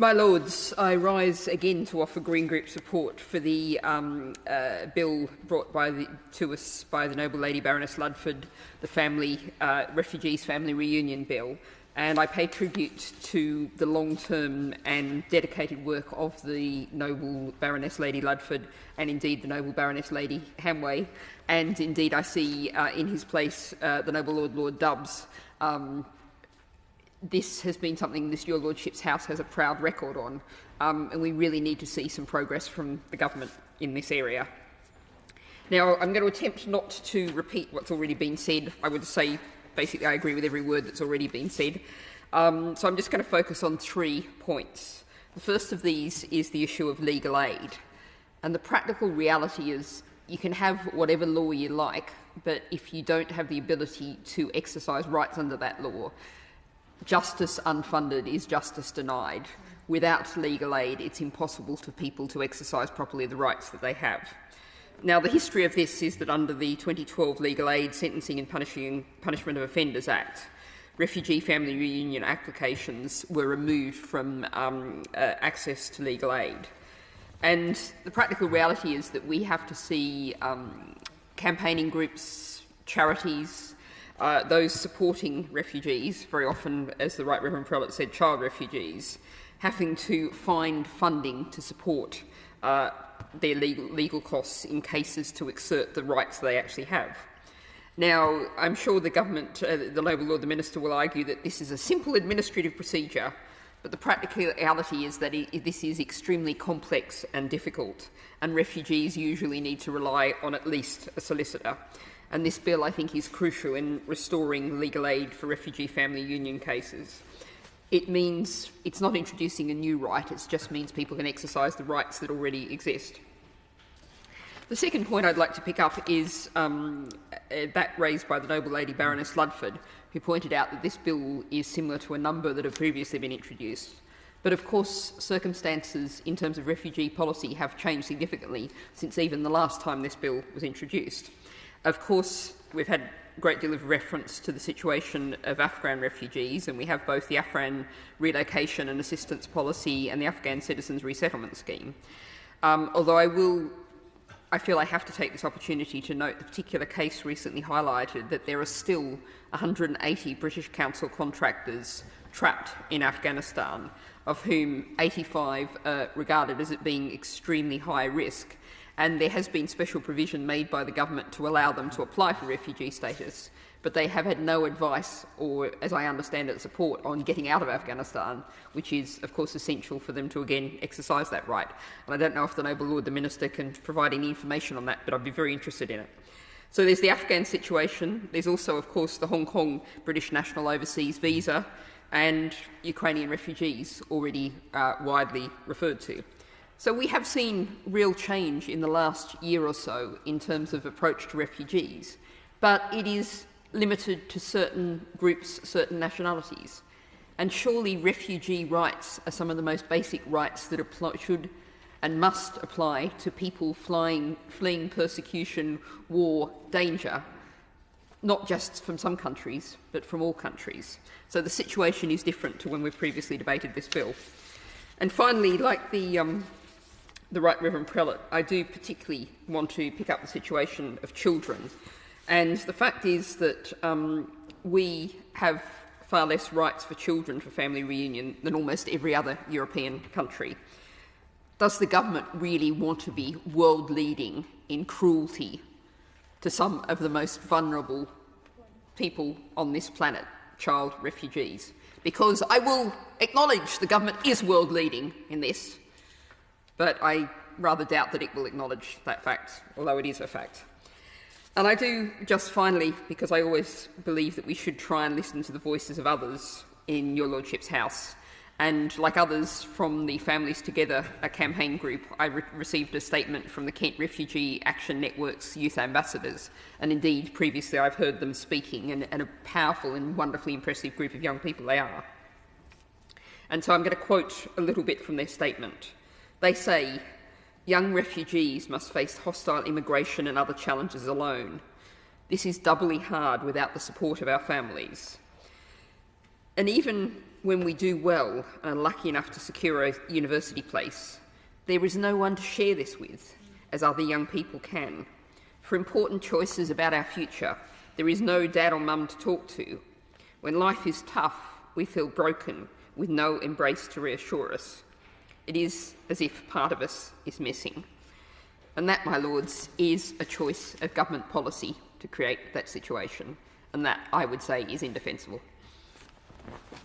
My Lords, I rise again to offer Green Group support for the bill brought to us by the Noble Lady Baroness Ludford, the Refugees Family Reunion Bill, and I pay tribute to the long-term and dedicated work of the Noble Baroness Lady Ludford and indeed the Noble Baroness Lady Hamway, and indeed I see in his place the Noble Lord Dubbs. This has been something Your Lordship's House has a proud record on, and we really need to see some progress from the government in this area. Now, I'm going to attempt not to repeat what's already been said. I would say, basically, I agree with every word that's already been said. So I'm just going to focus on 3 points. The first of these is the issue of legal aid. And the practical reality is you can have whatever law you like, but if you don't have the ability to exercise rights under that law, justice unfunded is justice denied. Without legal aid, it's impossible for people to exercise properly the rights that they have. Now, the history of this is that under the 2012 Legal Aid Sentencing and Punishment of Offenders Act, refugee family reunion applications were removed from access to legal aid. And the practical reality is that we have to see campaigning groups, charities, those supporting refugees, very often, as the Right Reverend Prelate said, child refugees, having to find funding to support their legal costs in cases to exert the rights they actually have. Now, I'm sure the government, the Noble Lord the Minister, will argue that this is a simple administrative procedure, but the practicality is that this is extremely complex and difficult, and refugees usually need to rely on at least a solicitor. And this bill, I think, is crucial in restoring legal aid for refugee family union cases. It means it's not introducing a new right, it just means people can exercise the rights that already exist. The second point I'd like to pick up is that raised by the Noble Lady Baroness Ludford, who pointed out that this bill is similar to a number that have previously been introduced. But of course, circumstances in terms of refugee policy have changed significantly since even the last time this bill was introduced. Of course, we've had a great deal of reference to the situation of Afghan refugees, and we have both the Afghan relocation and assistance policy and the Afghan citizens resettlement scheme. Although I feel I have to take this opportunity to note the particular case recently highlighted that there are still 180 British Council contractors trapped in Afghanistan, of whom 85 are regarded as it being extremely high risk. And there has been special provision made by the government to allow them to apply for refugee status, but they have had no advice or, as I understand it, support on getting out of Afghanistan, which is, of course, essential for them to, again, exercise that right. And I don't know if the Noble Lord the Minister can provide any information on that, but I'd be very interested in it. So there's the Afghan situation. There's also, of course, the Hong Kong British National Overseas Visa and Ukrainian refugees, already widely referred to. So we have seen real change in the last year or so in terms of approach to refugees, but it is limited to certain groups, certain nationalities. And surely refugee rights are some of the most basic rights that should and must apply to people fleeing persecution, war, danger, not just from some countries, but from all countries. So the situation is different to when we've previously debated this bill. And finally, like the Right Reverend Prelate, I do particularly want to pick up the situation of children. And the fact is that we have far less rights for children for family reunion than almost every other European country. Does the government really want to be world-leading in cruelty to some of the most vulnerable people on this planet, child refugees? Because I will acknowledge the government is world-leading in this, but I rather doubt that it will acknowledge that fact, although it is a fact. And I do, just finally, because I always believe that we should try and listen to the voices of others in Your Lordship's House. And like others from the Families Together, a campaign group, I received a statement from the Kent Refugee Action Network's youth ambassadors. And indeed, previously I've heard them speaking, and a powerful and wonderfully impressive group of young people they are. And so I'm going to quote a little bit from their statement. They say, "Young refugees must face hostile immigration and other challenges alone. This is doubly hard without the support of our families. And even when we do well and are lucky enough to secure a university place, there is no one to share this with, as other young people can. For important choices about our future, there is no dad or mum to talk to. When life is tough, we feel broken, with no embrace to reassure us. It is as if part of us is missing. And that, my lords, is a choice of government policy to create that situation, and that, I would say, is indefensible.